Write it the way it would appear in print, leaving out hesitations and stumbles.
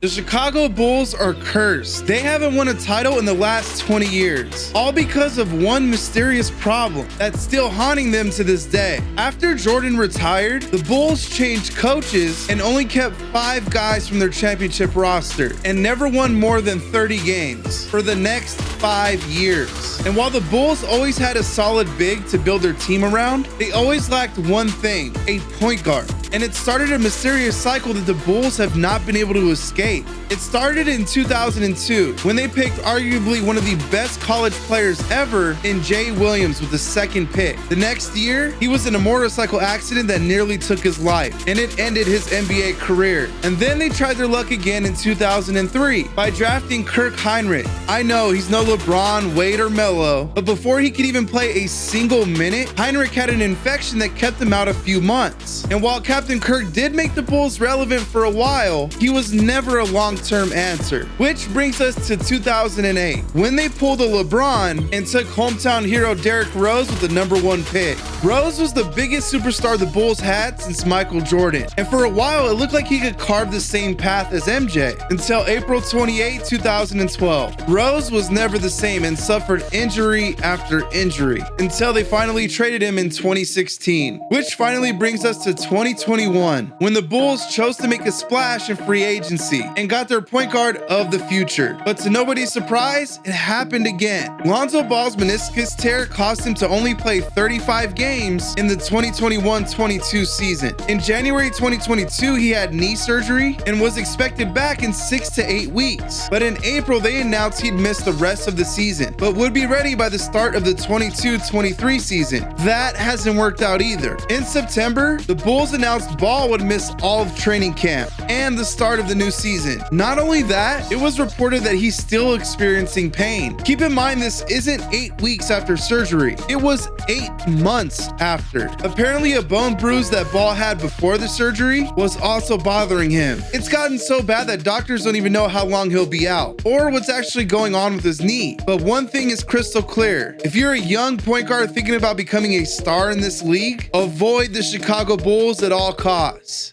The Chicago Bulls are cursed. They haven't won a title in the last 20 years, all because of one mysterious problem that's still haunting them to this day. After Jordan retired, the Bulls changed coaches and only kept 5 guys from their championship roster and never won more than 30 games for the next 5 years. And while the Bulls always had a solid big to build their team around, they always lacked one thing: a point guard. And it started a mysterious cycle that the Bulls have not been able to escape. It started in 2002 when they picked arguably one of the best college players ever in Jay Williams with the 2nd pick. The next year, he was in a motorcycle accident that nearly took his life, and it ended his NBA career. And then they tried their luck again in 2003 by drafting Kirk Hinrich. I know he's no LeBron, Wade, or Melo, but before he could even play a single minute, Hinrich had an infection that kept him out a few months. And while Captain Kirk did make the Bulls relevant for a while, he was never a long-term answer. Which brings us to 2008, when they pulled a LeBron and took hometown hero Derrick Rose with the #1 pick. Rose was the biggest superstar the Bulls had since Michael Jordan, and for a while it looked like he could carve the same path as MJ, until April 28, 2012. Rose was never the same and suffered injury after injury, until they finally traded him in 2016. Which finally brings us to 2021, when the Bulls chose to make a splash in free agency and got their point guard of the future. But to nobody's surprise, it happened again. Lonzo Ball's meniscus tear cost him to only play 35 games in the 2021-22 season. In January 2022, he had knee surgery and was expected back in 6 to 8 weeks. But in April, they announced he'd miss the rest of the season, but would be ready by the start of the 22-23 season. That hasn't worked out either. In September, the Bulls announced Ball would miss all of training camp and the start of the new season. Not only that, it was reported that he's still experiencing pain. Keep in mind, this isn't 8 weeks after surgery. It was 8 months after. Apparently, a bone bruise that Ball had before the surgery was also bothering him. It's gotten so bad that doctors don't even know how long he'll be out or what's actually going on with his knee. But one thing is crystal clear: if you're a young point guard thinking about becoming a star in this league, avoid the Chicago Bulls at all costs.